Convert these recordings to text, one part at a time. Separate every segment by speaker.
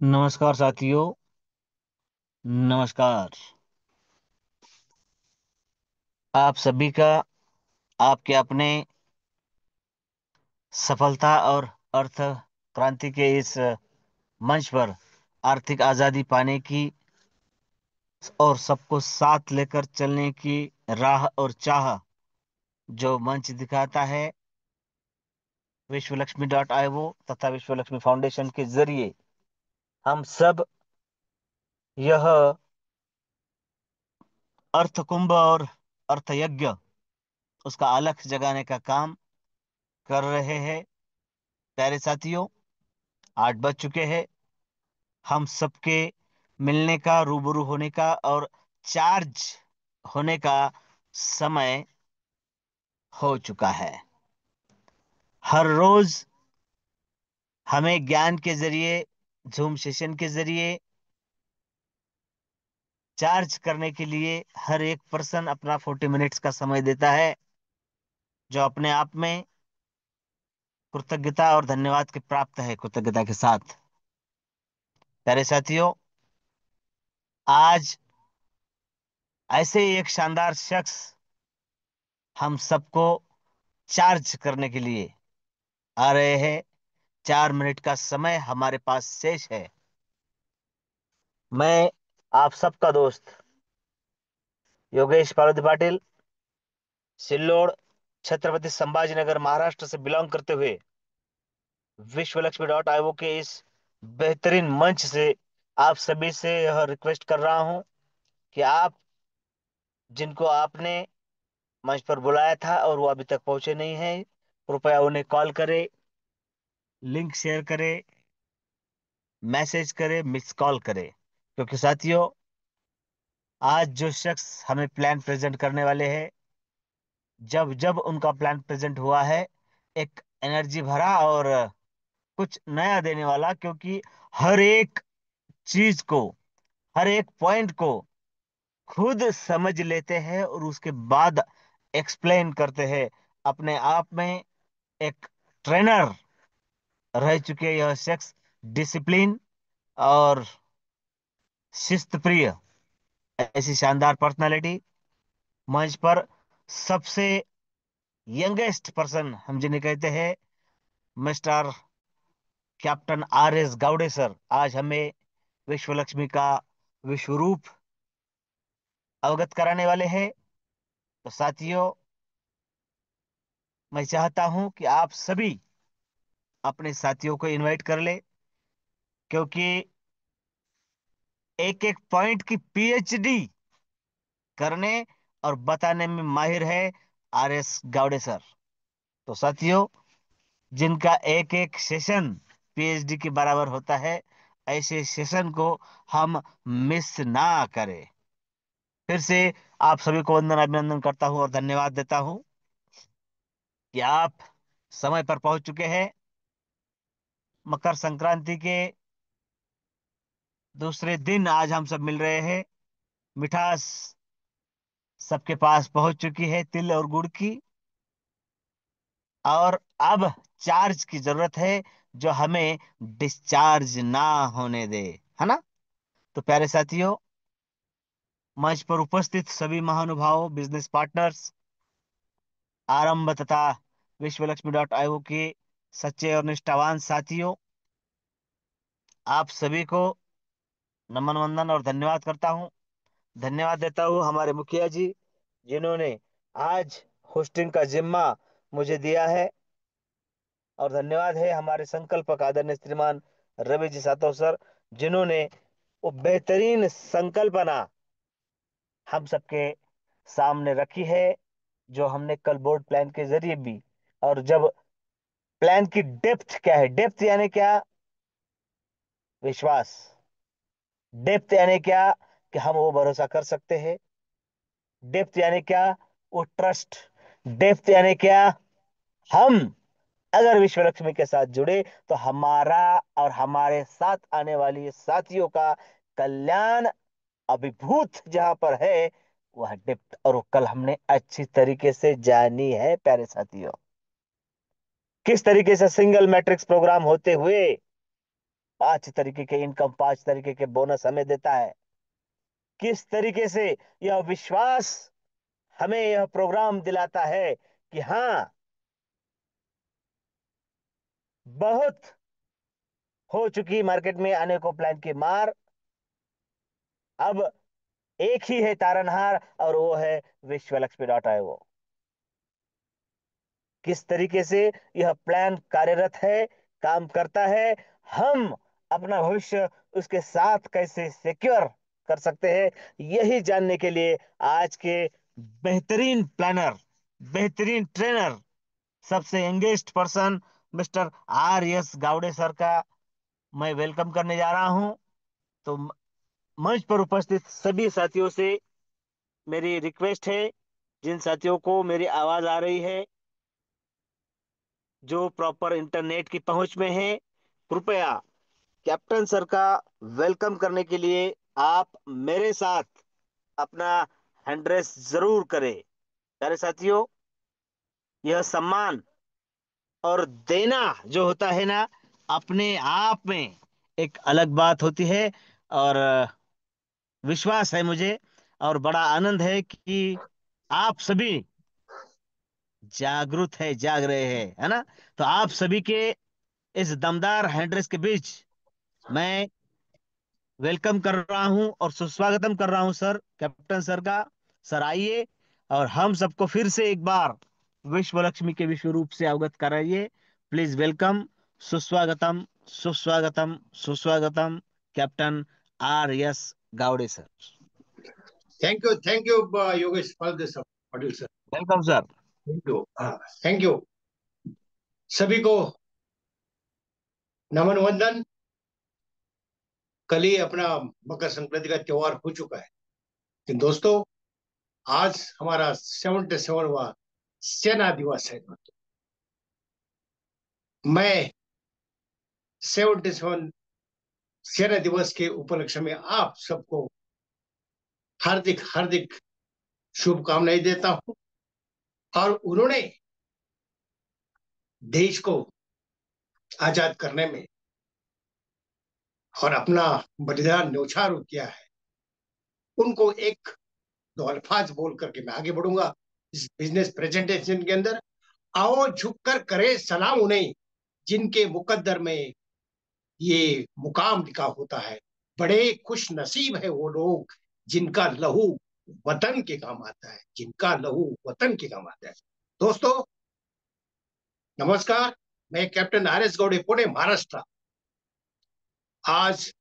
Speaker 1: नमस्कार साथियों। नमस्कार। आप सभी का आपके अपने सफलता और अर्थ क्रांति के इस मंच पर आर्थिक आजादी पाने की और सबको साथ लेकर चलने की राह और चाह जो मंच दिखाता है विश्वलक्ष्मी तथा विश्वलक्ष्मी फाउंडेशन के जरिए हम सब यह अर्थ कुंभ और अर्थ यज्ञ उसका अलख जगाने का काम कर रहे हैं। प्यारे साथियों, 8 बज चुके हैं। हम सबके मिलने का, रूबरू होने का और चार्ज होने का समय हो चुका है। हर रोज हमें ज्ञान के जरिए, जूम सेशन के जरिए चार्ज करने के लिए हर एक पर्सन अपना 40 मिनट्स का समय देता है, जो अपने आप में कृतज्ञता और धन्यवाद के प्राप्त है। कृतज्ञता के साथ प्यारे साथियों, आज ऐसे ही एक शानदार शख्स हम सबको चार्ज करने के लिए आ रहे हैं। 4 मिनट का समय हमारे पास शेष है। मैं आप सबका दोस्त योगेश पार्वती पाटिल, सिल्लोड, छत्रपति संभाजीनगर, महाराष्ट्र से बिलोंग करते हुए विश्वलक्ष्मी के इस बेहतरीन मंच से आप सभी से यह रिक्वेस्ट कर रहा हूं कि आप जिनको आपने मंच पर बुलाया था और वो अभी तक पहुंचे नहीं हैं, कृपया उन्हें कॉल करें, लिंक शेयर करें, मैसेज करें, मिस कॉल करें। क्योंकि साथियों, आज जो शख्स हमें प्लान प्रेजेंट करने वाले हैं, जब जब उनका प्लान प्रेजेंट हुआ है, एक एनर्जी भरा और कुछ नया देने वाला। क्योंकि हर एक चीज को, हर एक पॉइंट को खुद समझ लेते हैं और उसके बाद एक्सप्लेन करते हैं। अपने आप में एक ट्रेनर रह चुके यह शख्स, डिसिप्लिन और शिस्त प्रिय, ऐसी शानदार पर्सनालिटी मंच पर सबसे यंगेस्ट पर्सन हम जिन्हें कहते हैं mister captain R S Gawade sir, आज हमें विश्व लक्ष्मी का विश्व रूप अवगत कराने वाले हैं। तो साथियों, मैं चाहता हूं कि आप सभी अपने साथियों को इनवाइट कर ले, क्योंकि एक एक पॉइंट की PhD करने और बताने में माहिर है R S गावड़े सर। तो साथियों, जिनका एक एक सेशन PhD के बराबर होता है, ऐसे सेशन को हम मिस ना करें। फिर से आप सभी को वंदन, अभिनंदन करता हूं और धन्यवाद देता हूं कि आप समय पर पहुंच चुके हैं। मकर संक्रांति के दूसरे दिन आज हम सब मिल रहे हैं। मिठास सबके पास पहुंच चुकी है, तिल और गुड़ की। और अब चार्ज की जरूरत है, जो हमें डिस्चार्ज ना होने दे, है ना। तो प्यारे साथियों, मंच पर उपस्थित सभी महानुभावों, बिजनेस पार्टनर्स, आरंभ तथा विश्वलक्ष्मी के सच्चे और निष्ठावान साथियों, आप सभी को नमन, वंदन और धन्यवाद करता हूं। धन्यवाद देता हूं हमारे मुखिया जी, जिन्होंने आज होस्टिंग का जिम्मा मुझे दिया है। और धन्यवाद है हमारे संकल्पक आदरणीय श्रीमान रवि जी सातव सर, जिन्होंने वो बेहतरीन संकल्पना हम सबके सामने रखी है, जो हमने कल बोर्ड प्लान के जरिए भी। और जब प्लान की डेप्थ क्या है, डेप्थ यानी क्या? विश्वास। डेप्थ यानी क्या? कि हम वो भरोसा कर सकते हैं। डेप्थ यानी क्या? वो ट्रस्ट। डेप्थ यानी क्या? हम अगर विश्व लक्ष्मी के साथ जुड़े तो हमारा और हमारे साथ आने वाली साथियों का कल्याण अभिभूत जहां पर है, वह डेप्थ। और वो कल हमने अच्छी तरीके से जानी है प्यारे साथियों। किस तरीके से सिंगल मैट्रिक्स प्रोग्राम होते हुए 5 तरीके के इनकम, 5 तरीके के बोनस हमें देता है। किस तरीके से यह विश्वास हमें यह प्रोग्राम दिलाता है कि हाँ, बहुत हो चुकी मार्केट में आने को प्लान की मार, अब एक ही है तारनहार, और वो है विश्वलक्ष्मी.io। किस तरीके से यह प्लान कार्यरत है, काम करता है, हम अपना भविष्य उसके साथ कैसे सिक्योर कर सकते हैं, यही जानने के लिए आज के बेहतरीन प्लानर, बेहतरीन ट्रेनर, सबसे youngest person, mister R S Gawade sir का मैं वेलकम करने जा रहा हूं। तो मंच पर उपस्थित सभी साथियों से मेरी रिक्वेस्ट है, जिन साथियों को मेरी आवाज आ रही है, जो प्रॉपर इंटरनेट की पहुंच में है, कृपया कैप्टन सर का वेलकम करने के लिए आप मेरे साथ अपना हैंड रेस जरूर करें। प्यारे साथियों, यह सम्मान और देना जो होता है ना, अपने आप में एक अलग बात होती है। और विश्वास है मुझे, और बड़ा आनंद है कि आप सभी जागरूक है, जाग रहे हैं, है ना। तो आप सभी के इस दमदार हैंड रेस के बीच मैं वेलकम कर रहा हूं और सुस्वागतम कर रहा हूं सर, कैप्टन सर का। सर आइए, और हम सबको फिर से एक बार विश्व लक्ष्मी के विश्व रूप से अवगत कराइए। प्लीज वेलकम, सुस्वागतम, सुस्वागतम, सुस्वागतम, captain R S Gawade sir.
Speaker 2: Thank you, Yogesh, for this audio, sir.
Speaker 1: Welcome sir.
Speaker 2: Thank you. Thank you. सभी को नमन वंदन। कल ही अपना मकर संक्रांति का त्योहार हो चुका है, लेकिन दोस्तों आज हमारा 77वां सेना दिवस है। दोस्तों मैं 77 सेना दिवस के उपलक्ष्य में आप सबको हार्दिक हार्दिक शुभकामनाएं देता हूं। और उन्होंने देश को आजाद करने में और अपना बलिदान न्यौछावर किया है, उनको एक दो अल्फाज बोल करके मैं आगे बढ़ूंगा इस बिजनेस प्रेजेंटेशन के अंदर। आओ झुककर करे सलाम उन्हें, जिनके मुकद्दर में ये मुकाम लिखा होता है। बड़े खुश नसीब है वो लोग जिनका लहू वतन के काम आता है, जिनका लहू वतन के काम आता है। दोस्तों नमस्कार, मैं captain R S Gawde, Pune, Maharashtra. आज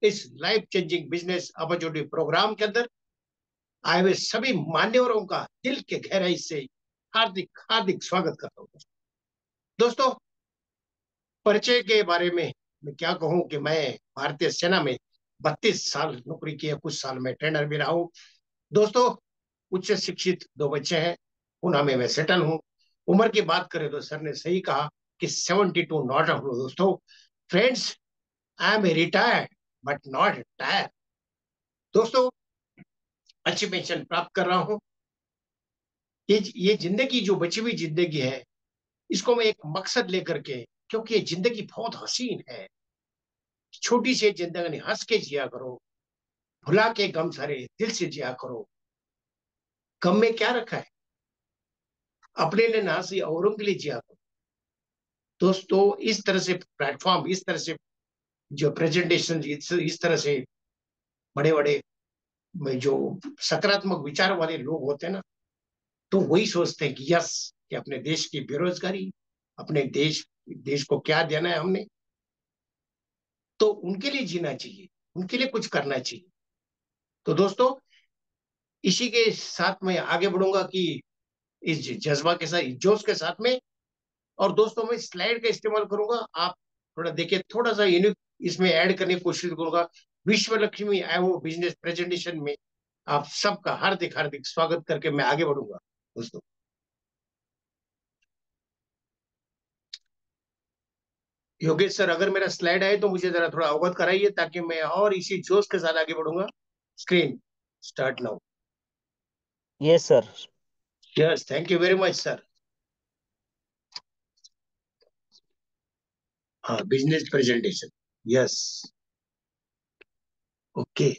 Speaker 2: इस life changing business opportunity program के अंदर आए हुए सभी मान्यवरों का दिल के गहराई से हार्दिक हार्दिक स्वागत करता हूं। दोस्तों परिचय के बारे में मैं क्या कहूं कि मैं भारतीय सेना में 32 साल नौकरी की है, कुछ साल में ट्रेनर भी रहा हूं। दोस्तों उच्च शिक्षित दो बच्चे हैं, पुणे में मैं सेटल हूं। उम्र की बात करें तो सर ने सही कहा कि 72 नॉट ऑफ। दोस्तों friends, I am retired but not tyre. दोस्तों अच्छी पेंशन प्राप्त कर रहा हूं। ये जिंदगी जो बची हुई जिंदगी है, इसको मैं एक मकसद लेकर के, क्योंकि ये जिंदगी बहुत हसीन है। छोटी सी जिंदगी हंस के जिया करो, भुला के गम सारे दिल से जिया करो। गम में क्या रखा है, अपने लिए ना सी औरों के लिए जिया करो। दोस्तों इस तरह से प्लेटफॉर्म, इस तरह से जो प्रेजेंटेशन, इस तरह से बड़े बड़े जो सकारात्मक विचार वाले लोग होते हैं ना, तो वही सोचते हैं कि यस, कि अपने देश की बेरोजगारी, अपने देश को क्या देना है हमने, तो उनके लिए जीना चाहिए, उनके लिए कुछ करना चाहिए। तो दोस्तों इसी के साथ में आगे बढ़ूंगा कि इस जज्बा के साथ, इस जोश के साथ में। और दोस्तों मैं स्लाइड का इस्तेमाल करूंगा, आप थोड़ा देखिए, थोड़ा सा यूनिक इसमें ऐड करने की कोशिश करूंगा। विश्व लक्ष्मी आई वो बिजनेस प्रेजेंटेशन में आप सबका हार्दिक हार्दिक स्वागत करके मैं आगे बढ़ूंगा। दोस्तों योगेश सर, अगर मेरा स्लाइड आए तो मुझे जरा थोड़ा अवगत कराइए, ताकि मैं और इसी जोश के साथ आगे बढ़ूंगा। Screen start now.
Speaker 1: Yes sir.
Speaker 2: Yes, thank you very much sir. हाँ, business presentation. Yes. Okay.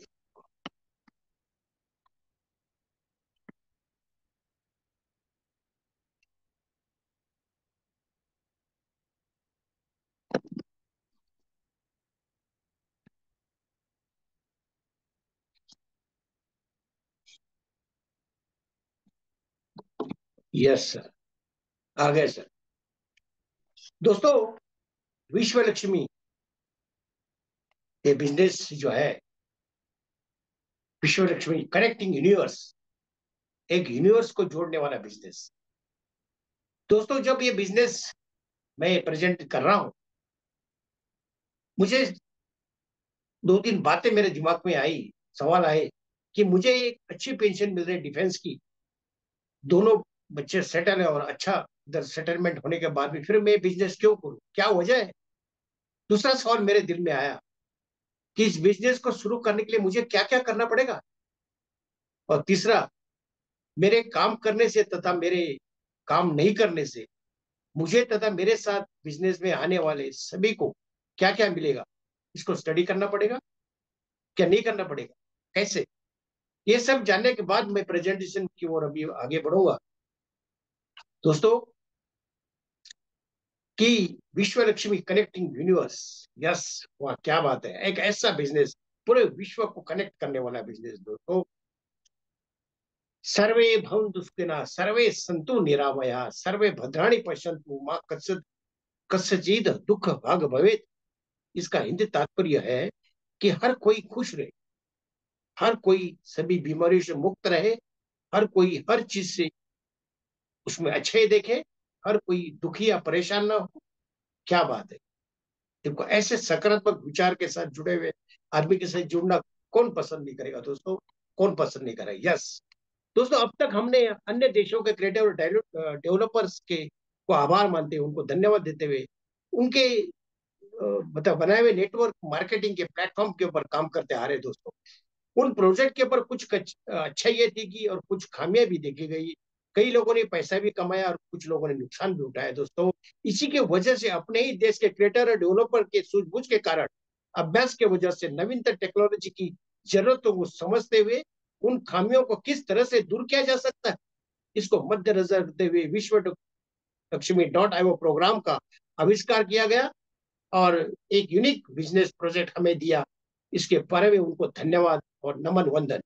Speaker 2: Yes sir. आ गए सर। दोस्तों, विश्व लक्ष्मी ये बिजनेस जो है, विश्व लक्ष्मी कनेक्टिंग यूनिवर्स, एक यूनिवर्स को जोड़ने वाला बिजनेस। दोस्तों, जब ये बिजनेस मैं प्रेजेंट कर रहा हूं, मुझे दो तीन बातें मेरे दिमाग में आई, सवाल आए कि मुझे एक अच्छी पेंशन मिल रही है डिफेंस की, दोनों बच्चे सेटल है और अच्छा इधर सेटलमेंट होने के बाद भी फिर मैं बिजनेस क्यों करूं, क्या वजह है? दूसरा सवाल मेरे दिल में आया कि इस बिजनेस को शुरू करने के लिए मुझे क्या क्या करना पड़ेगा। और तीसरा, मेरे काम करने से तथा मेरे काम नहीं करने से मुझे तथा मेरे साथ बिजनेस में आने वाले सभी को क्या क्या मिलेगा, इसको स्टडी करना पड़ेगा, क्या नहीं करना पड़ेगा, कैसे? ये सब जानने के बाद मैं प्रेजेंटेशन की ओर अभी आगे बढ़ूंगा। दोस्तों, कि विश्व लक्ष्मी कनेक्टिंग यूनिवर्स, यस, वाह क्या बात है, एक ऐसा बिजनेस पूरे विश्व को कनेक्ट करने वाला बिजनेस। दोस्तों, सर्वे भवन्तु सुखिनः, सर्वे सन्तु निरामया, सर्वे भद्राणि पश्यन्तु मां कस्यचित् दुख भाग भवेत्। इसका हिंदी तात्पर्य है कि हर कोई खुश रहे, हर कोई सभी बीमारियों से मुक्त रहे, हर कोई हर चीज से उसमें अच्छे देखे, हर कोई दुखी या परेशान ना हो। क्या बात है! देखो, ऐसे सकारात्मक विचार के साथ जुड़े हुए आदमी के साथ जुड़ना कौन पसंद नहीं करेगा दोस्तों? कौन पसंद नहीं करेगा? यस। दोस्तों, अब तक हमने अन्य देशों के क्रिएटिव और डेवलपर्स के को आभार मानते हुए, उनको धन्यवाद देते हुए, उनके मतलब बनाए हुए नेटवर्क मार्केटिंग के प्लेटफॉर्म के ऊपर काम करते आ रहे हैं। दोस्तों, उन प्रोजेक्ट के ऊपर कुछ अच्छाइयाँ देखी और कुछ खामियां भी देखी गई। कई लोगों ने पैसा भी कमाया और कुछ लोगों ने नुकसान भी उठाया। दोस्तों, इसी के वजह से अपने ही देश के क्रिएटर और डेवलपर के सूझबूझ के कारण, अभ्यास के वजह से नवीनतम टेक्नोलॉजी की जरूरतों को समझते हुए उन खामियों को किस तरह से दूर किया जा सकता है, इसको मद्देनजर रखते हुए विश्व लक्ष्मी डॉट आईओ प्रोग्राम का आविष्कार किया गया और एक यूनिक बिजनेस प्रोजेक्ट हमें दिया। इसके बारे में उनको धन्यवाद और नमन वंदन।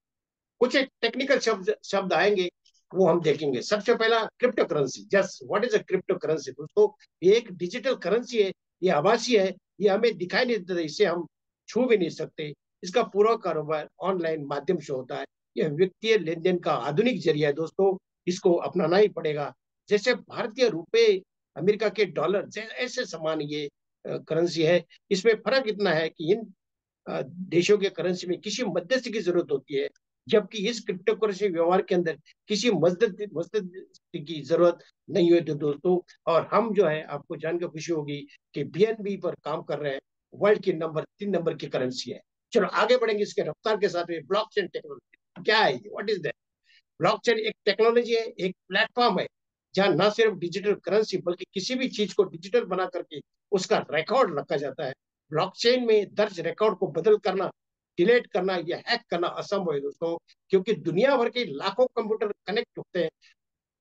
Speaker 2: कुछ एक टेक्निकल शब्द शब्द आएंगे, वो हम देखेंगे। सबसे पहला, crypto currency. Just what is a crypto currency? दोस्तों, ये एक डिजिटल करेंसी है, ये आभासी है, ये हमें दिखाई नहीं देता, इसे हम छू भी नहीं सकते। इसका पूरा कारोबार ऑनलाइन माध्यम से होता है। यह वित्तीय लेन देन का आधुनिक जरिया है। दोस्तों, इसको अपनाना ही पड़ेगा। जैसे भारतीय रुपए, अमेरिका के डॉलर ऐसे समान ये करेंसी है। इसमें फर्क इतना है कि इन देशों के करेंसी में किसी मध्यस्थी की जरूरत होती है, जबकि इस क्रिप्टो करेंसी व्यवहार के अंदर किसी मध्यस्थी की जरूरत नहीं होती दोस्तों। और हम जो है, आपको जानकर खुशी होगी कि बीएनबी पर काम कर रहे हैं। वर्ल्ड की नंबर 3 नंबर की करेंसी है। चलो आगे बढ़ेंगे इसके रफ्तार के साथ में। ब्लॉकचेन टेक्नोलॉजी क्या है? What is that? ब्लॉकचेन एक टेक्नोलॉजी है, एक प्लेटफॉर्म है, जहां न सिर्फ डिजिटल करेंसी बल्कि किसी भी चीज को डिजिटल बना करके उसका रिकॉर्ड रखा जाता है। ब्लॉकचेन में दर्ज रिकॉर्ड को बदल करना, डिलीट करना या हैक करना असंभव है दोस्तों, क्योंकि दुनिया भर के लाखों कंप्यूटर कनेक्ट होते हैं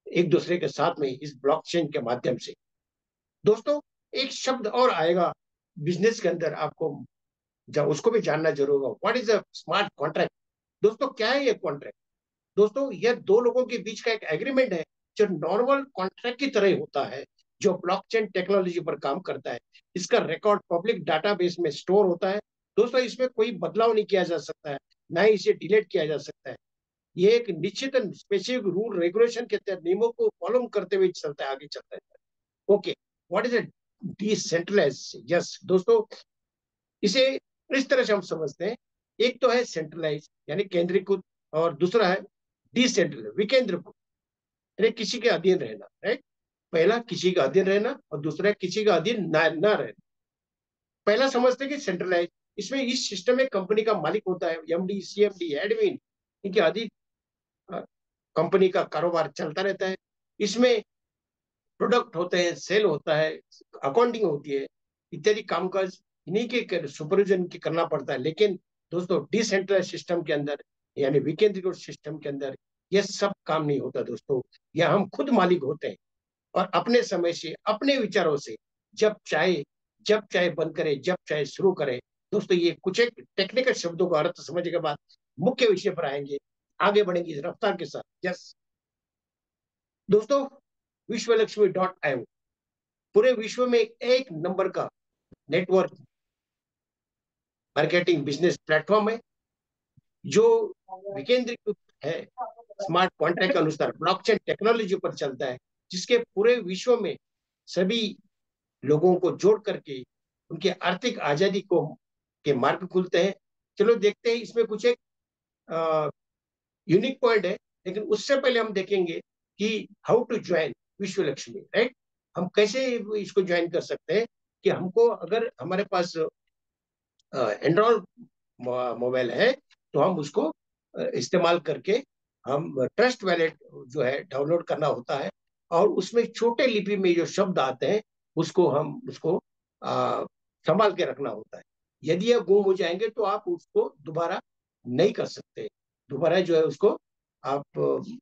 Speaker 2: एक दूसरे के साथ में इस ब्लॉकचेन के माध्यम से। दोस्तों, एक शब्द और आएगा बिजनेस के अंदर, आपको जब उसको भी जानना जरूर होगा। What is a smart contract? दोस्तों, क्या है ये कॉन्ट्रैक्ट? दोस्तों, यह दो लोगों के बीच का एक एग्रीमेंट है, जो नॉर्मल कॉन्ट्रैक्ट की तरह होता है, जो ब्लॉकचेन टेक्नोलॉजी पर काम करता है। इसका रिकॉर्ड पब्लिक डाटाबेस में स्टोर होता है। दोस्तों, इसमें कोई बदलाव नहीं किया जा सकता है, ना ही इसे डिलीट किया जा सकता है। ये एक निश्चित स्पेसिफिक रूल रेगुलेशन के तहत नियमों को फॉलो करते हुए चलता है, आगे चलता है। Okay, what is a decentralize? Yes दोस्तों, इसे इस तरह से हम समझते हैं। एक तो है सेंट्रलाइज यानी केंद्रीकृत, और दूसरा है डिसेंट्रल विकेंद्रीकृत, यानी किसी के अधीन रहना। राइट? पहला किसी का अधीन रहना और दूसरा किसी का अधीन ना रहना। पहला समझते हैं कि सेंट्रलाइज, इसमें इस सिस्टम में कंपनी का मालिक होता है, एमडी, सीएमडी, एडमिन, इनके अधीन कंपनी का कारोबार चलता रहता है। इसमें प्रोडक्ट होते हैं, सेल होता है, अकाउंटिंग होती है, इत्यादि कामकाज इन्हीं के सुपरविजन की करना पड़ता है। लेकिन दोस्तों डिसेंट्रलाइज सिस्टम के अंदर, यानी विकेंद्रीकृत सिस्टम के अंदर ये सब काम नहीं होता दोस्तों। यह हम खुद मालिक होते हैं और अपने समय से अपने विचारों से जब चाहे बंद करें, जब चाहे शुरू करें। दोस्तों ये कुछ एक टेक्निकल शब्दों का अर्थ समझने के बाद मुख्य विषय पर आएंगे, आगे बढ़ेंगे इस रफ्तार के साथ। यस दोस्तों, विश्वलक्ष्मी.io पूरे विश्व में एक नंबर का नेटवर्क मार्केटिंग बिजनेस प्लेटफॉर्म है, जो विकेंद्रीकृत है, स्मार्ट कॉन्ट्रैक्ट के अनुसार ब्लॉकचेन टेक्नोलॉजी पर चलता है, जिसके पूरे विश्व में सभी लोगों को जोड़ करके उनके आर्थिक आजादी को के मार्ग खुलते हैं। चलो देखते हैं, इसमें कुछ एक यूनिक पॉइंट है, लेकिन उससे पहले हम देखेंगे कि हाउ टू ज्वाइन विश्व लक्ष्मी, राइट। हम कैसे इसको ज्वाइन कर सकते हैं, कि हमको अगर हमारे पास एंड्रॉइड मोबाइल है तो हम उसको इस्तेमाल करके हम ट्रस्ट वैलेट जो है डाउनलोड करना होता है, और उसमें छोटे लिपि में जो शब्द आते हैं उसको संभाल के रखना होता है। यदि ये गुम हो जाएंगे तो आप उसको दोबारा नहीं कर सकते, दोबारा जो है उसको आप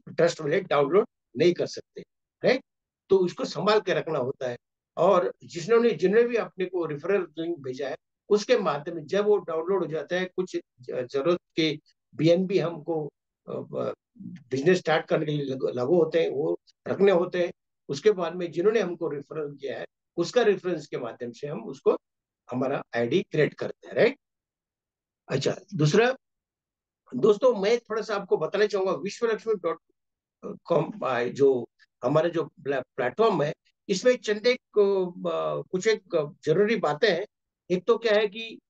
Speaker 2: ट्रस्ट वैलेट डाउनलोड नहीं कर सकते, राइट। तो उसको संभाल के रखना होता है। और जिन्होंने भी अपने को रेफरल लिंक भेजा है, उसके माध्यम से जब वो डाउनलोड हो जाता है, कुछ जरूरत के बीएनबी हमको बिजनेस स्टार्ट करने के लिए लागू होते हैं, वो रखने होते हैं। उसके बाद में जिन्होंने हमको रेफरल किया है, उसका रेफरेंस के माध्यम से हम उसको हमारा आईडी क्रिएट करते हैं, राइट। अच्छा, दूसरा दोस्तों मैं थोड़ा सा आपको बताना चाहूंगा, विश्वलक्ष्मी.com जो हमारा जो प्लेटफॉर्म है, इसमें चंद एक कुछ एक जरूरी बातें हैं। एक तो क्या है कि,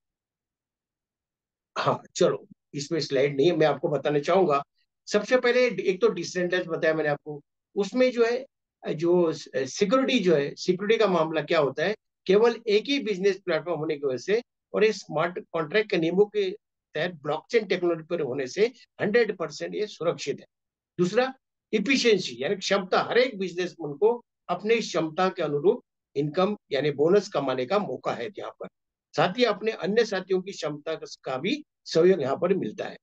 Speaker 2: हाँ चलो, इसमें स्लाइड नहीं है, मैं आपको बताना चाहूंगा। सबसे पहले एक तो डिसेंट्रलाइज बताया मैंने आपको, उसमें जो है जो सिक्योरिटी जो है, सिक्योरिटी का मामला क्या होता है, केवल एक ही बिजनेस प्लेटफॉर्म होने की वजह से और इस स्मार्ट कॉन्ट्रैक्ट के नियमों के तहत ब्लॉकचेन टेक्नोलॉजी पर होने से 100% ये सुरक्षित है। दूसरा, इफिशियंसी यानी क्षमता, हर एक बिजनेसमैन को अपने क्षमता के अनुरूप इनकम यानी बोनस कमाने का मौका है यहाँ पर। साथ ही अपने अन्य साथियों की क्षमता का भी सहयोग यहाँ पर मिलता है।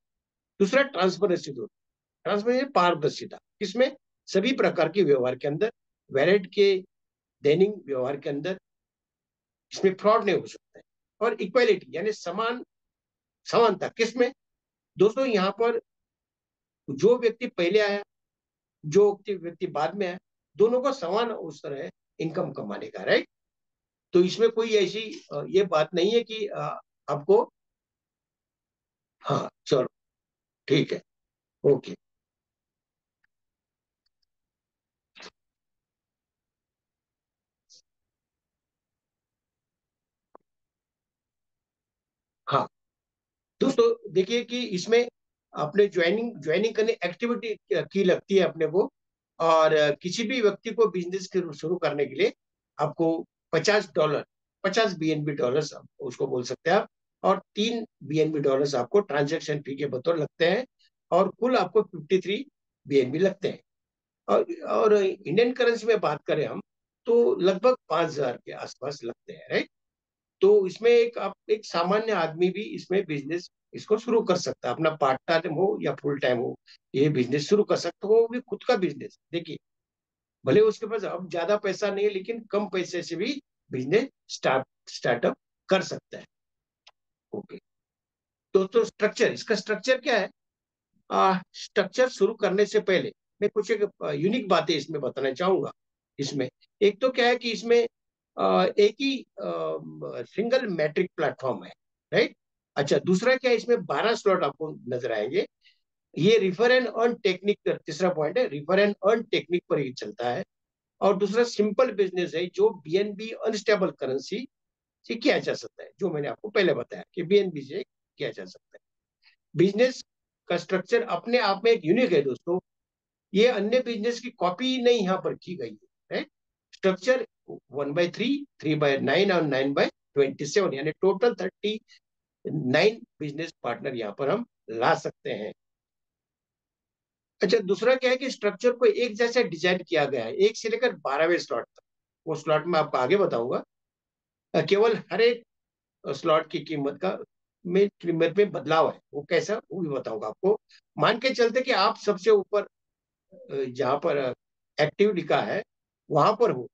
Speaker 2: दूसरा, ट्रांसपेरेंसी, ट्रांसपेरेंसी पारदर्शिता, इसमें सभी प्रकार के व्यवहार के अंदर, वैलेट के दैनिक व्यवहार के अंदर इसमें फ्रॉड नहीं हो सकता है। और इक्वालिटी यानी समानता, किसमें दोस्तों, यहाँ पर जो व्यक्ति पहले आया, जो व्यक्ति बाद में आया, दोनों को समान अवसर है इनकम कमाने का, राइट। तो इसमें कोई ऐसी ये बात नहीं है कि आपको, हाँ चलो ठीक है, ओके। हाँ दोस्तों, देखिए कि इसमें अपने ज्वाइनिंग ज्वाइनिंग करने एक्टिविटी की लगती है अपने को। और किसी भी व्यक्ति को बिजनेस शुरू करने के लिए आपको $50, 50 BNB उसको बोल सकते हैं आप, और $3 BNB आपको ट्रांजेक्शन फी के बतौर लगते हैं, और कुल आपको 53 BNB लगते हैं। और इंडियन करेंसी में बात करें हम, तो लगभग 5,000 के आसपास लगते हैं, राइट। तो इसमें एक सामान्य आदमी भी इसमें बिजनेस इसको शुरू कर सकता है, अपना पार्ट टाइम हो या फुल टाइम हो, ये बिजनेस शुरू कर सकता हो, वो भी खुद का बिजनेस। देखिए, भले उसके पास अब ज्यादा पैसा नहीं है, लेकिन कम पैसे से भी बिजनेस स्टार्टअप कर सकता है। ओके, तो स्ट्रक्चर, इसका स्ट्रक्चर क्या है? स्ट्रक्चर शुरू करने से पहले मैं कुछ एक यूनिक बातें इसमें बताना चाहूंगा। इसमें एक तो क्या है कि इसमें एक ही सिंगल मैट्रिक प्लेटफॉर्म है, राइट। अच्छा, दूसरा क्या है, इसमें 12 स्लॉट आपको नजर आएंगे। ये रिफर एंड अर्न टेक्निक, तीसरा पॉइंट है, रिफर एंड अर्न टेक्निक पर ही चलता है। और दूसरा सिंपल बिजनेस है, जो बीएनबी अनस्टेबल करेंसी से किया जा सकता है, जो मैंने आपको पहले बताया कि बीएनबी से किया जा सकता है। बिजनेस का स्ट्रक्चर अपने आप में एक यूनिक है दोस्तों, ये अन्य बिजनेस की कॉपी नहीं यहाँ पर की गई है, राइट। स्ट्रक्चर 1/3, 3/9 और 9/27, यानी टोटल 39 बिजनेस पार्टनर यहाँ पर हम ला सकते हैं। अच्छा, दूसरा क्या है कि स्ट्रक्चर को एक जैसे डिजाइन किया गया है, 1 से लेकर 12वें स्लॉट तक। वो स्लॉट में आपको आगे बताऊंगा। केवल हर एक स्लॉट की कीमत में बदलाव है, वो कैसा वो भी बताऊंगा आपको। मान के चलते कि आप सबसे ऊपर जहां पर एक्टिव लिखा है वहां पर हो,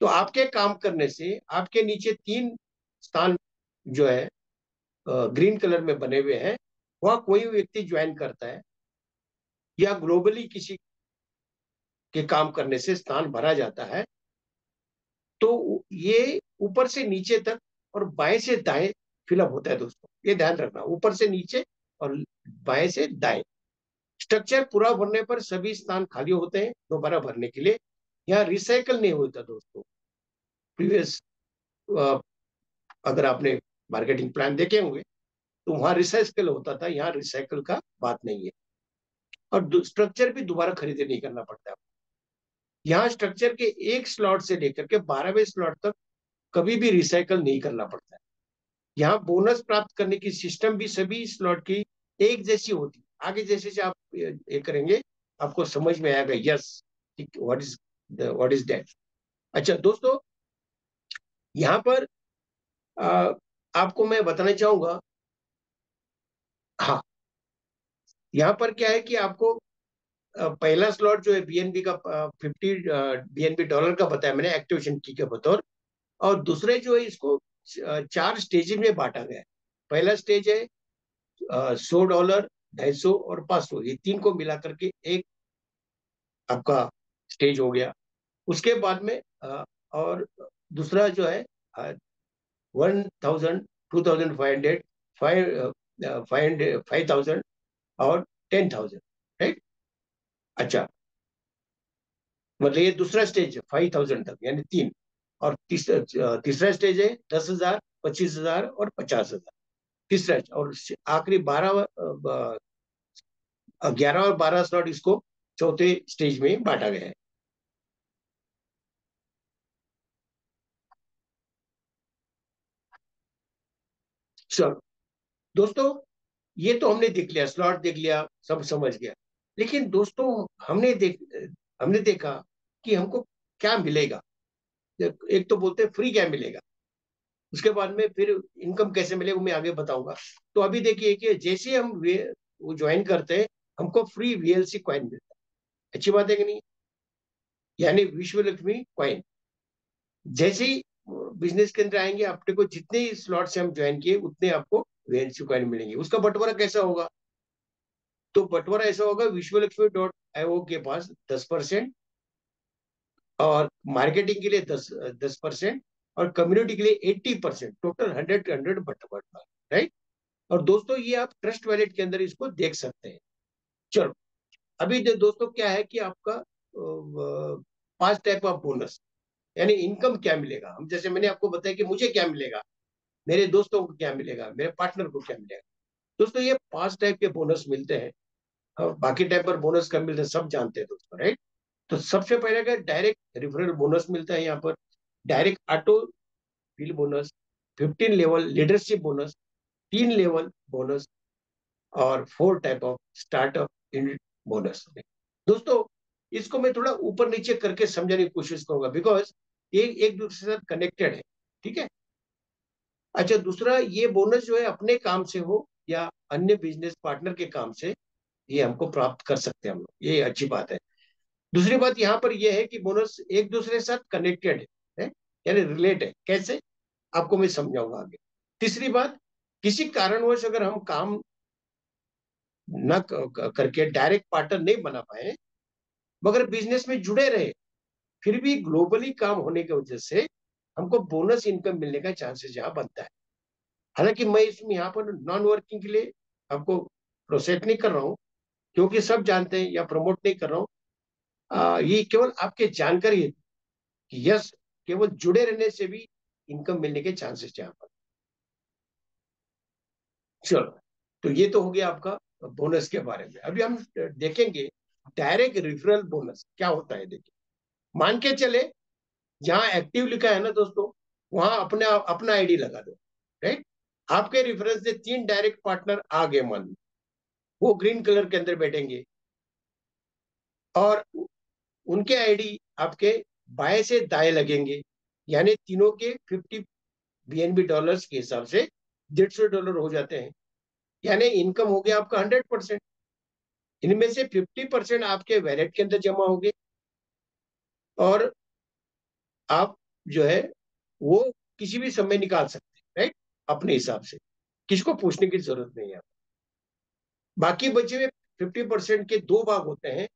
Speaker 2: तो आपके काम करने से आपके नीचे 3 स्थान जो है ग्रीन कलर में बने हुए हैं, वहां कोई व्यक्ति ज्वाइन करता है या ग्लोबली किसी के काम करने से स्थान भरा जाता है, तो ये ऊपर से नीचे तक और बाएं से दाएं फिलअप होता है दोस्तों, ये ध्यान रखना, ऊपर से नीचे और बाएं से दाएं। स्ट्रक्चर पूरा भरने पर सभी स्थान खाली होते हैं दोबारा भरने के लिए। यहाँ रिसाइकल नहीं होता दोस्तों। प्रीवियस अगर आपने मार्केटिंग प्लान देखे होंगे तो वहां रिसाइकल होता था, यहाँ रिसाइकल का बात नहीं है। और स्ट्रक्चर भी दोबारा खरीदे नहीं करना पड़ता है। यहाँ स्ट्रक्चर के एक स्लॉट से लेकर के 12वें स्लॉट तक कभी भी रिसाइकल नहीं करना पड़ता है। यहाँ बोनस प्राप्त करने की सिस्टम भी सभी स्लॉट की एक जैसी होती है। आगे जैसे जैसे आप ये करेंगे आपको समझ में आएगा, यस व्हाट इज दैट। अच्छा दोस्तों, यहाँ पर आ, आपको मैं बताना चाहूंगा, हाँ, यहाँ पर क्या है कि आपको पहला स्लॉट जो है बीएनबी का 50 बीएनबी डॉलर का बताया मैंने एक्टिवेशन की के बतौर। और दूसरे जो है इसको 4 स्टेज में बांटा गया है। पहला स्टेज है $100, 250 और 500, ये 3 को मिला करके एक आपका स्टेज हो गया। उसके बाद में और दूसरा जो है 1000, 2500, 5000 और 10,000, राइट। अच्छा, मतलब ये दूसरा स्टेज है 5000 तक, यानी 3। और तीसरा स्टेज है 10,000, 25,000 और 50,000, तीसरा। और आखिरी 11 और 12 स्लॉट इसको चौथे स्टेज में बांटा गया है। चलो दोस्तों, ये तो हमने देख लिया, स्लॉट देख लिया, सब समझ गया। लेकिन दोस्तों, हमने देखा कि हमको क्या मिलेगा। एक तो बोलते हैं फ्री क्या मिलेगा, उसके बाद में फिर इनकम कैसे मिलेगा वो मैं आगे बताऊंगा। तो अभी देखिए कि जैसे हम वो ज्वाइन करते हैं, हमको फ्री वीएलसी कॉइन मिलता है। अच्छी बात है कि नहीं? यानी विश्व लक्ष्मी कॉइन। जैसे ही बिजनेस के अंदर आएंगे, आपने को जितने स्लॉट से हम ज्वाइन किए उतने आपको वीएलसी कॉइन मिलेंगे। उसका बंटवारा कैसा होगा? तो बंटवारा ऐसा होगा, विश्वलक्ष्मी के पास 10%, और मार्केटिंग के लिए 10% और कम्युनिटी के लिए 80%, टोटल 100 बंटवारा, राइट। और दोस्तों, ये आप ट्रस्ट वैलेट के अंदर इसको देख सकते हैं। चलो, अभी दोस्तों क्या है कि आपका 5 टाइप ऑफ बोनस, यानी इनकम क्या मिलेगा। हम जैसे मैंने आपको बताया कि मुझे क्या मिलेगा, मेरे दोस्तों को क्या मिलेगा, मेरे पार्टनर को क्या मिलेगा। दोस्तों, ये 5 टाइप के बोनस मिलते हैं। और बाकी टाइप पर बोनस कब मिलते हैं सब जानते हैं दोस्तों, राइट। तो सबसे पहले का डायरेक्ट रेफरल बोनस मिलता है यहाँ पर, direct auto feel bonus, 15 level leadership bonus, 3 level bonus, और 4 type of startup unit bonus. दोस्तों, इसको मैं थोड़ा ऊपर नीचे करके समझाने की कोशिश करूंगा, बिकॉज ये एक दूसरे से कनेक्टेड है, ठीक है। अच्छा, दूसरा, ये बोनस जो है अपने काम से हो या अन्य बिजनेस पार्टनर के काम से, ये हमको प्राप्त कर सकते हैं हम लोग, ये अच्छी बात है। दूसरी बात यहाँ पर यह है कि बोनस एक दूसरे के साथ कनेक्टेड है, यानी रिलेट है। कैसे, आपको मैं समझाऊंगा आगे। तीसरी बात, किसी कारणवश अगर हम काम न करके डायरेक्ट पार्टनर नहीं बना पाए, मगर बिजनेस में जुड़े रहे, फिर भी ग्लोबली काम होने की वजह से हमको बोनस इनकम मिलने का चांसेस यहाँ बनता है। हालांकि मैं इसमें यहाँ पर नॉन वर्किंग के लिए आपको प्रोसेस नहीं कर रहा हूँ, क्योंकि सब जानते हैं, या प्रमोट नहीं कर रहा हूँ। ये केवल आपके जानकारी है कि यस, केवल जुड़े रहने से भी इनकम मिलने के चांसेस यहाँ पर। चलो, तो ये तो हो गया आपका बोनस के बारे में। अभी हम देखेंगे डायरेक्ट रिफरल बोनस क्या होता है। देखिए, मान के चले जहां एक्टिव लिखा है ना दोस्तों, वहां अपने अपना आईडी लगा दो, राइट। आपके रेफरेंस से 3 डायरेक्ट पार्टनर आ गए, मान लो, वो ग्रीन कलर के अंदर बैठेंगे, और उनके आईडी आपके बाएं से दाएं लगेंगे, यानी तीनों के 50 बीएनबी डॉलर्स के हिसाब से $150 हो जाते हैं। यानी इनकम हो गया आपका 100%। इनमें से 50% आपके वैलेट के अंदर जमा हो गए, और आप जो है वो किसी भी समय निकाल सकते हैं, राइट, अपने हिसाब से। किसको पूछने की जरूरत नहीं है। बाकी बचे हुए 50% के दो भाग होते हैं।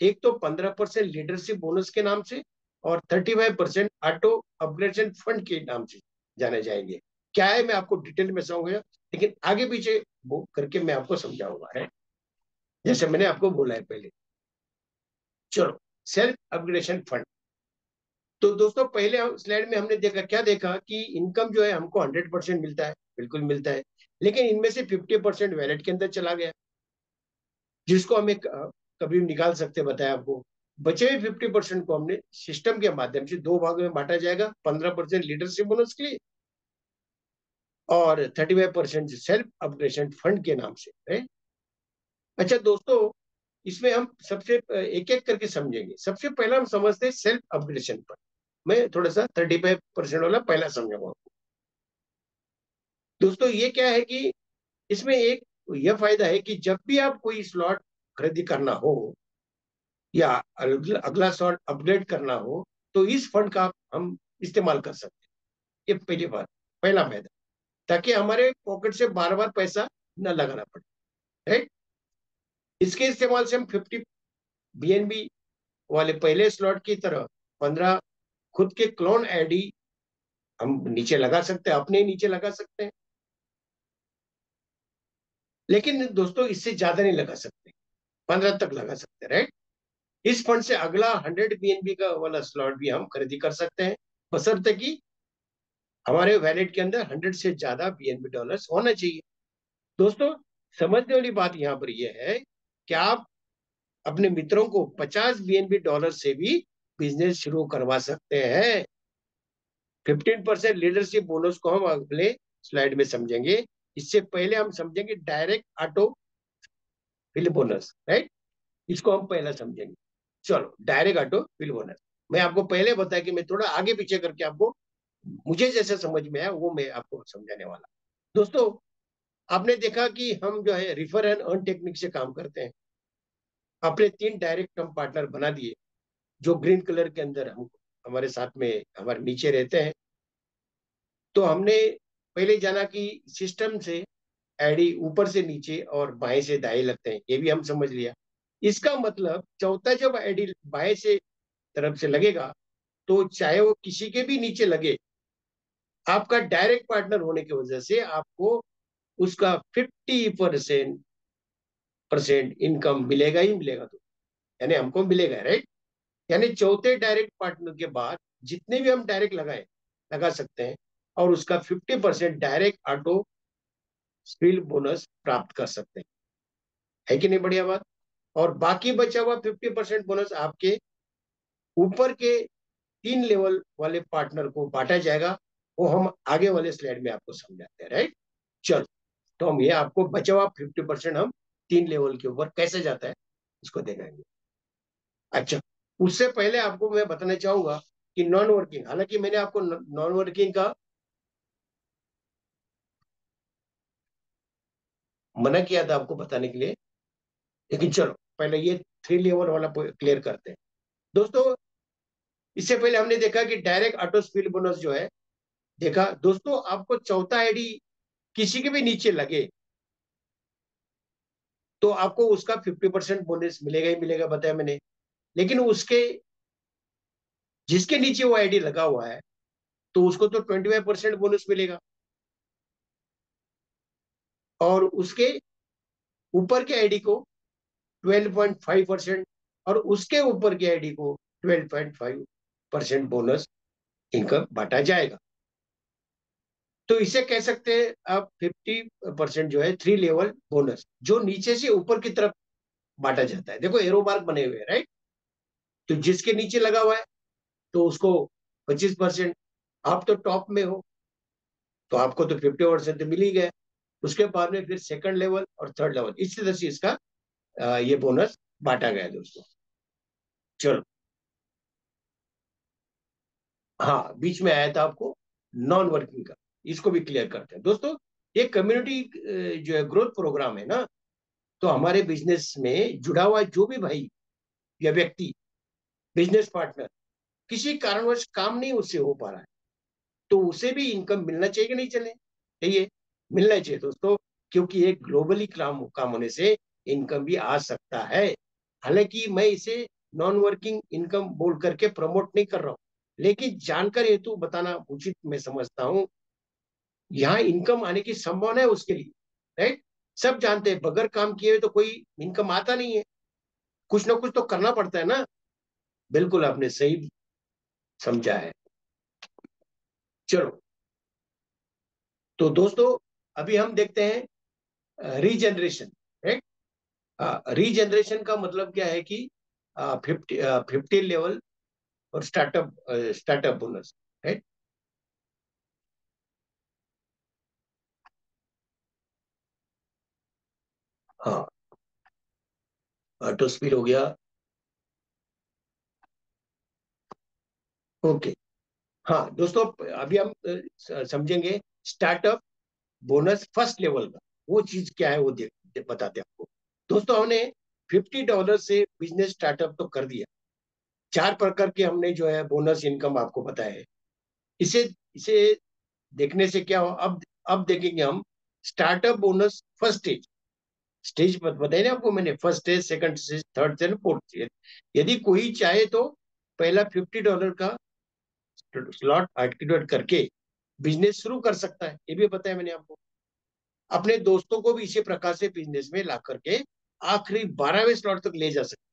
Speaker 2: एक तो 15% लीडरशिप बोनस के नाम से, और 35% ऑटो अपग्रेडेशन फंड के नाम से जाने जाएंगे। क्या है मैं आपको डिटेल में समझाऊंगा, लेकिन आगे पीछे वो करके मैं आपको समझाऊंगा, है जैसे मैंने आपको बोला है पहले। चलो, सेल्फ अपग्रेडेशन फंड। तो दोस्तों पहले स्लाइड में हमने देखा, क्या देखा कि इनकम जो है हमको 100% मिलता है, बिल्कुल मिलता है, लेकिन इनमें से 50% वैलेट के अंदर चला गया, जिसको हमें कभी निकाल सकते, बताया आपको। बचे हुए 50% को हमने सिस्टम के माध्यम से दो भागों में बांटा जाएगा, 15% लीडरशिप बोनस के लिए, और 35% सेल्फ अपग्रेडेशन फंड के नाम से, है। अच्छा दोस्तों, इसमें हम सबसे एक एक करके समझेंगे। सबसे पहला हम समझते हैं सेल्फ अपग्रेडेशन फंड। मैं थोड़ा सा 35% वाला पहला समझाऊंगा। दोस्तों ये क्या है कि इसमें एक यह फायदा है कि जब भी आप कोई स्लॉट खरीदी करना हो, या अगला स्लॉट अपग्रेड करना हो, तो इस फंड का हम इस्तेमाल कर सकते हैं। ये पहली बात, पहला फायदा, ताकि हमारे पॉकेट से बार बार पैसा न लगाना पड़े, राइट। इसके इस्तेमाल से हम 50 बीएनबी वाले पहले स्लॉट की तरह 15 खुद के क्लोन आईडी हम नीचे लगा सकते हैं, अपने नीचे लगा सकते हैं। लेकिन दोस्तों इससे ज्यादा नहीं लगा सकते, 15 तक लगा सकते हैं, राइट। इस फंड से अगला 100 बीएनबी का वाला स्लॉट भी हम खरीदी कर सकते हैं, बशर्ते कि हमारे वैलेट के अंदर 100 से ज्यादा बीएनबी डॉलर्स होना चाहिए। दोस्तों समझने वाली बात यहाँ पर यह है कि आप अपने मित्रों को 50 बीएनबी डॉलर से भी बिजनेस शुरू करवा सकते हैं। 15% लीडरशिप बोनस को हम अगले स्लाइड में समझेंगे। इससे पहले हम समझेंगे direct auto fill bonus, right. इसको हम पहला समझेंगे। चलो, डायरेक्ट ऑटो फिल बोनस मैं आपको पहले बताया कि मैं थोड़ा आगे पीछे करके आपको मुझे जैसे समझ में आया वो मैं आपको समझाने वाला। दोस्तों आपने देखा कि हम जो है रिफर एंड अर्न टेक्निक से काम करते हैं। अपने 3 डायरेक्ट हम पार्टनर बना दिए, जो ग्रीन कलर के अंदर हम हमारे साथ में हमारे नीचे रहते हैं। तो हमने पहले जाना कि सिस्टम से आईडी ऊपर से नीचे और बाएं से दाएं लगते हैं, ये भी हम समझ लिया। इसका मतलब चौथा जब आईडी बाएं से तरफ से लगेगा, तो चाहे वो किसी के भी नीचे लगे, आपका डायरेक्ट पार्टनर होने की वजह से आपको उसका 50% इनकम मिलेगा ही मिलेगा। तो यानी हमको मिलेगा, राइट। यानी चौथे डायरेक्ट पार्टनर के बाद जितने भी हम डायरेक्ट लगाए लगा सकते हैं, और उसका 50% डायरेक्ट ऑटो स्पिल बोनस प्राप्त कर सकते हैं, है कि नहीं, बढ़िया बात। और बाकी बचा हुआ 50% बोनस आपके ऊपर के 3 लेवल वाले पार्टनर को बांटा जाएगा। वो हम आगे वाले स्लाइड में आपको समझाते हैं, राइट। चलो, तो हम ये आपको बचा हुआ 50% हम 3 लेवल के ऊपर कैसे जाता है इसको देखेंगे। अच्छा, उससे पहले आपको मैं बताना चाहूंगा कि नॉन वर्किंग, हालांकि मैंने आपको नॉन वर्किंग का मना किया था आपको बताने के लिए, लेकिन चलो पहले ये 3 लेवल वाला क्लियर करते हैं। दोस्तों इससे पहले हमने देखा कि डायरेक्ट ऑटो स्पिल बोनस जो है, देखा दोस्तों, आपको चौथा आईडी किसी के भी नीचे लगे तो आपको उसका 50% बोनस मिलेगा ही मिलेगा, बताया मैंने। लेकिन उसके जिसके नीचे वो आईडी लगा हुआ है, तो उसको तो 25% बोनस मिलेगा, और उसके ऊपर के आईडी को 12.5%, और उसके ऊपर की आईडी को 12.5% बोनस इनकम बांटा जाएगा। तो इसे कह सकते हैं आप 50% जो है 3 लेवल बोनस, जो नीचे से ऊपर की तरफ बांटा जाता है। देखो एरो मार्क बने हुए हैं, राइट। तो जिसके नीचे लगा हुआ है तो उसको 25%। आप तो टॉप में हो तो आपको तो 50% तो मिल ही गया। उसके बाद में फिर सेकंड लेवल और थर्ड लेवल, इस तरह से इसका ये बोनस बांटा गया है दोस्तों। चलो, हाँ बीच में आया था आपको नॉन वर्किंग का, इसको भी क्लियर करते हैं दोस्तों। ये कम्युनिटी जो है ग्रोथ प्रोग्राम है ना, तो हमारे बिजनेस में जुड़ा हुआ जो भी भाई या व्यक्ति, बिजनेस पार्टनर, किसी कारणवश काम नहीं उससे हो पा रहा है, तो उसे भी इनकम मिलना चाहिए कि नहीं चले चाहिए? मिलना चाहिए दोस्तों, क्योंकि एक ग्लोबली काम होने से इनकम भी आ सकता है। हालांकि मैं इसे नॉन वर्किंग इनकम बोल करके प्रमोट नहीं कर रहा हूँ, लेकिन जानकारी हेतु बताना उचित मैं समझता हूँ। यहाँ इनकम आने की संभावना है उसके लिए, राइट? सब जानते हैं बगैर काम किए हुए तो कोई इनकम आता नहीं है, कुछ ना कुछ तो करना पड़ता है ना। बिल्कुल आपने सही समझा है। चलो, तो दोस्तों अभी हम देखते हैं रीजनरेशन, राइट? रीजनरेशन का मतलब क्या है कि 50 लेवल और स्टार्टअप बोनस, राइट? हाँ, ऑटो स्पीड हो गया। ओके। हाँ दोस्तों, अभी हम समझेंगे स्टार्टअप बोनस फर्स्ट लेवल का, वो चीज क्या है वो बताते हैं आपको। दोस्तों हमने $50 से बिजनेस स्टार्टअप तो कर दिया। चार प्रकार के हमने जो है बोनस इनकम आपको बताया है। इसे इसे देखने से क्या हो, अब देखेंगे हम startup bonus first stage. Stage बताइए ना आपको मैंने, first stage, second stage, third stage, fourth stage. यदि कोई चाहे तो पहला $50 का स्लॉट एक्टिवेट करके बिजनेस शुरू कर सकता है, ये भी बताया मैंने आपको। अपने दोस्तों को भी इसी प्रकार से बिजनेस में ला करके आखिरी 12वें स्लॉट तक ले जा सकते।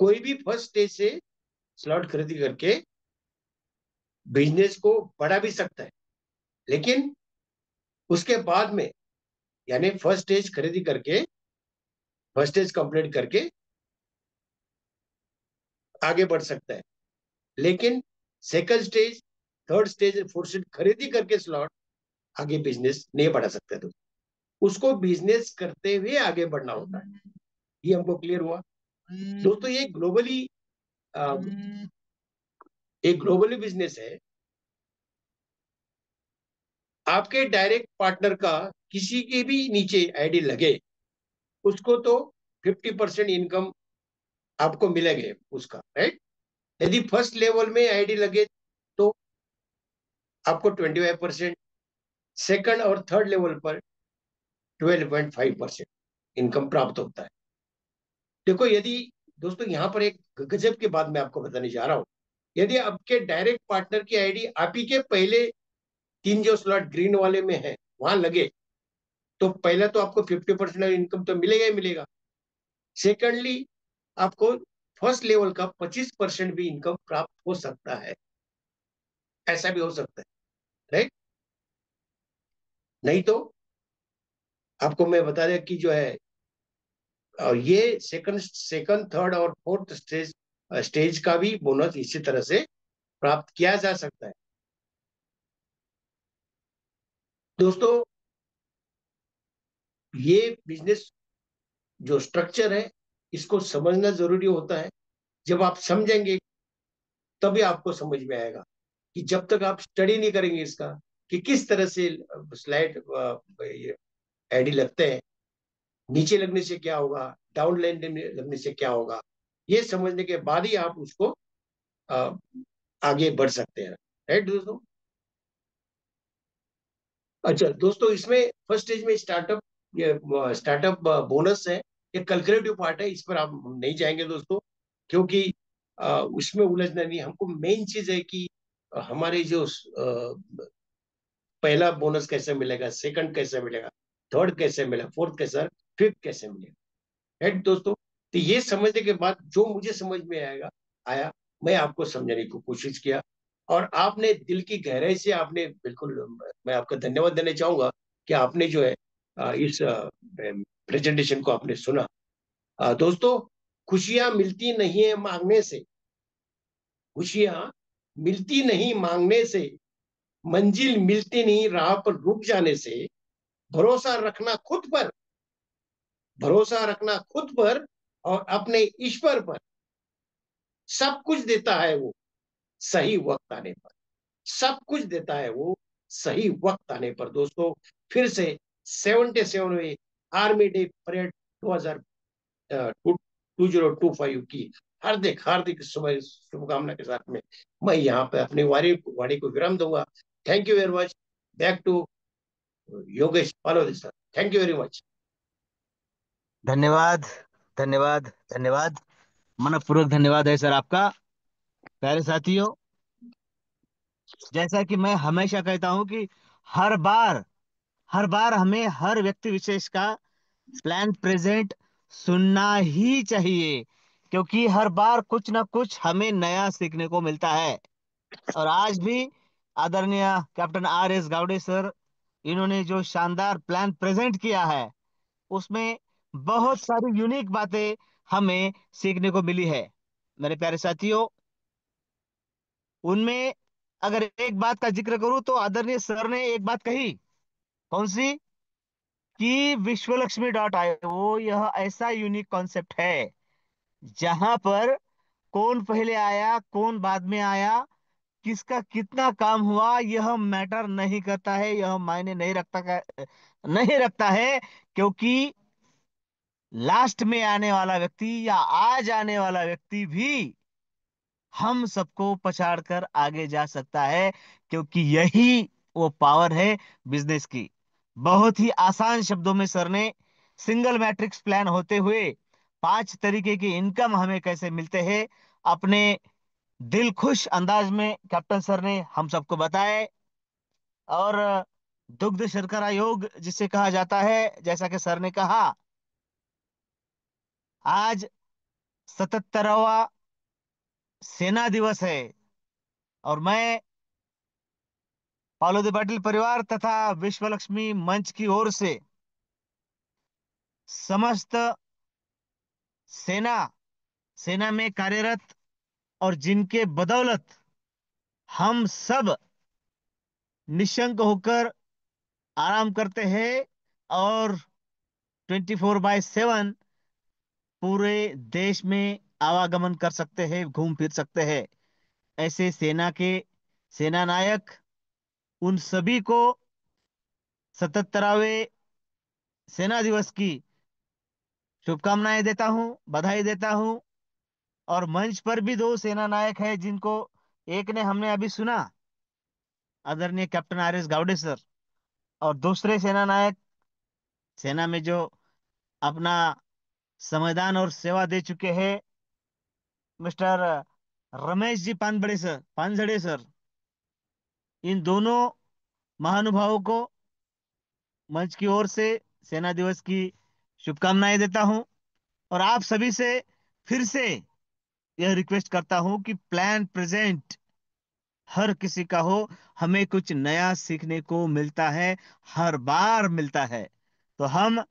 Speaker 2: कोई भी फर्स्ट स्टेज से स्लॉट खरीदी करके बिजनेस को बढ़ा भी सकता है, लेकिन उसके बाद में, यानी फर्स्ट स्टेज खरीदी करके, फर्स्ट स्टेज कंप्लीट करके आगे बढ़ सकता है, लेकिन second stage, third stage, fourth stage खरीदी करके स्लॉट आगे बिजनेस नहीं बढ़ा सकता। तो उसको बिजनेस करते हुए आगे बढ़ना होता है। ये हमको क्लियर हुआ दोस्तों? ये ग्लोबली एक ग्लोबली बिजनेस है। आपके डायरेक्ट पार्टनर का किसी के भी नीचे आईडी लगे, उसको तो 50% इनकम आपको मिलेगा उसका, राइट? यदि फर्स्ट लेवल में आईडी लगे तो आपको 25%, सेकंड और थर्ड लेवल पर 12.5% इनकम प्राप्त होता है। देखो, यदि दोस्तों यहाँ पर एक गजब की बात मैं आपको बताने जा रहा हूँ। यदि आपके डायरेक्ट पार्टनर की आईडी आप ही के पहले तीन जो स्लॉट ग्रीन वाले में है वहां लगे, तो पहला तो आपको 50% इनकम तो मिलेगा ही मिलेगा। सेकंडली, आपको फर्स्ट लेवल का 25% भी इनकम प्राप्त हो सकता है। ऐसा भी हो सकता है, राइट? नहीं तो आपको मैं बता दें कि जो है, और ये सेकंड सेकंड थर्ड और फोर्थ स्टेज स्टेज का भी बोनस इसी तरह से प्राप्त किया जा सकता है। दोस्तों, ये बिजनेस जो स्ट्रक्चर है, इसको समझना जरूरी होता है। जब आप समझेंगे तभी आपको समझ में आएगा, कि जब तक आप स्टडी नहीं करेंगे इसका, कि किस तरह से स्लाइड आईडी लगते हैं, नीचे लगने से क्या होगा, डाउन लाइन लगने से क्या होगा, ये समझने के बाद ही आप उसको अ, आगे बढ़ सकते हैं, राइट दोस्तों? अच्छा दोस्तों, इसमें फर्स्ट स्टेज में स्टार्टअप, ये स्टार्टअप बोनस है, ये कैलकुलेटिव पार्ट है, इस पर आप नहीं जाएंगे दोस्तों, क्योंकि उसमें उलझना नहीं। हमको मेन चीज है कि हमारे जो पहला बोनस कैसे मिलेगा, सेकंड कैसे मिलेगा, थर्ड कैसे मिलेगा, फोर्थ कैसे, फिफ्थ कैसे मिलेगा, राइट दोस्तों? तो ये समझने के बाद जो मुझे समझ में आया, मैं आपको समझाने की कोशिश किया, और आपने दिल की गहराई से आपने बिल्कुल, मैं आपका धन्यवाद देना चाहूंगा कि आपने जो है इस प्रेजेंटेशन को आपने सुना। दोस्तों, खुशियां मिलती नहीं है मांगने से, खुशियां मिलती नहीं मांगने से, मंजिल मिलती नहीं राह पर रुक जाने से, भरोसा रखना खुद पर, भरोसा रखना खुद पर और अपने ईश्वर पर। सब कुछ देता है वो सही वक्त आने पर। सब कुछ देता है वो सही वक्त आने पर। दोस्तों, फिर से 77वीं आर्मी डे परेड 2025 की हार्दिक हार्दिक शुभकामना के साथ में मैं यहाँ पे अपनी वाणी को विराम दूंगा। Thank you very much. Back to Yogesh Palodi sir. Thank you very much.
Speaker 1: धन्यवाद, धन्यवाद, धन्यवाद। मनपूर्वक धन्यवाद है सर आपका। प्यारे साथियों, जैसा कि मैं हमेशा कहता हूं कि हर बार हर बार हमें हर व्यक्ति विशेष का प्लान प्रेजेंट सुनना ही चाहिए, क्योंकि हर बार कुछ ना कुछ हमें नया सीखने को मिलता है। और आज भी आदरणीय captain R S Gawade sir, इन्होंने जो शानदार प्लान प्रेजेंट किया है, उसमें बहुत सारी यूनिक बातें हमें सीखने को मिली है। मेरे प्यारे साथियों, उनमें अगर एक बात का जिक्र करूं तो आदरणीय सर ने एक बात कही। कौन सी? कि विश्वलक्ष्मी.io यह ऐसा यूनिक कॉन्सेप्ट है जहां पर कौन पहले आया कौन बाद में आया, किसका कितना काम हुआ, यह मैटर नहीं करता है, यह मायने नहीं रखता है। क्योंकि लास्ट में आने वाला व्यक्ति या आज आने वाला व्यक्ति भी हम सबको पछाड़ कर आगे जा सकता है, क्योंकि यही वो पावर है बिजनेस की। बहुत ही आसान शब्दों में सर ने सिंगल मैट्रिक्स प्लान होते हुए 5 तरीके की इनकम हमें कैसे मिलते हैं, अपने दिल खुश अंदाज में कैप्टन सर ने हम सबको बताए। और दुग्ध शर्करा योग जिसे कहा जाता है, जैसा कि सर ने कहा, आज 77वां सेना दिवस है। और मैं पालोदी पाटिल परिवार तथा विश्व लक्ष्मी मंच की ओर से समस्त सेना सेना में कार्यरत और जिनके बदौलत हम सब निशंक होकर आराम करते हैं और 24/7 पूरे देश में आवागमन कर सकते हैं, घूम फिर सकते हैं, ऐसे सेना के सेना नायक, उन सभी को 77वें सेना दिवस की शुभकामनाएं देता हूं, बधाई देता हूं। और मंच पर भी दो सेना नायक हैं जिनको एक ने हमने अभी सुना, आदरणीय captain R S Gawade sir, और दूसरे सेना नायक सेना में जो अपना संविधान और सेवा दे चुके हैं, मिस्टर रमेश जी पानझड़े सर। इन दोनों महानुभावों को मंच की ओर से सेना दिवस की शुभकामनाएं देता हूं। और आप सभी से फिर से यह रिक्वेस्ट करता हूं कि प्लान प्रेजेंट हर किसी का हो, हमें कुछ नया सीखने को मिलता है, हर बार मिलता है। तो हम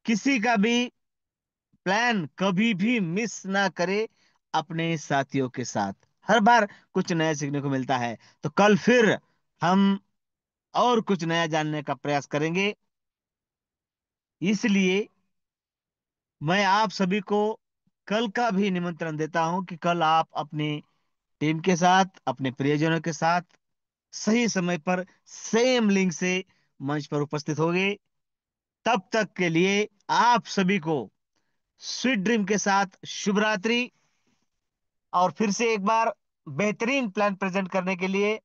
Speaker 1: किसी का भी प्लान कभी भी मिस ना करें, अपने साथियों के साथ हर बार कुछ नया सीखने को मिलता है। तो कल फिर हम और कुछ नया जानने का प्रयास करेंगे। इसलिए मैं आप सभी को कल का भी निमंत्रण देता हूं कि कल आप अपनी टीम के साथ, अपने प्रियजनों के साथ सही समय पर सेम लिंक से मंच पर उपस्थित होंगे। तब तक के लिए आप सभी को स्वीट ड्रीम के साथ शुभ रात्रि। और फिर से एक बार बेहतरीन प्लान प्रेजेंट करने के लिए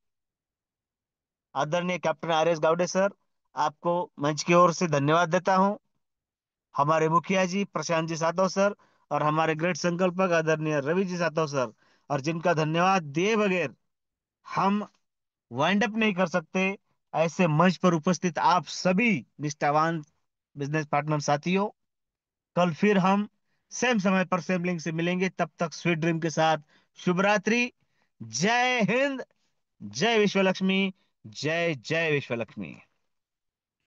Speaker 1: आदरणीय captain R S Gawade sir, आपको मंच की ओर से धन्यवाद देता हूं। हमारे मुखिया जी प्रशांत जी सातव सर, और हमारे ग्रेट संकल्पक आदरणीय रवि जी सातव सर, और जिनका धन्यवाद दिए बगैर हम वाइंड अप नहीं कर सकते, ऐसे मंच पर उपस्थित आप सभी निष्ठावान बिजनेस पार्टनर साथियों। कल फिर हम सेम समय पर सेम लिंक से मिलेंगे। तब तक स्वीट ड्रीम के साथ शुभ रात्रि। जय हिंद, जय विश्व लक्ष्मी, जय जय विश्व लक्ष्मी।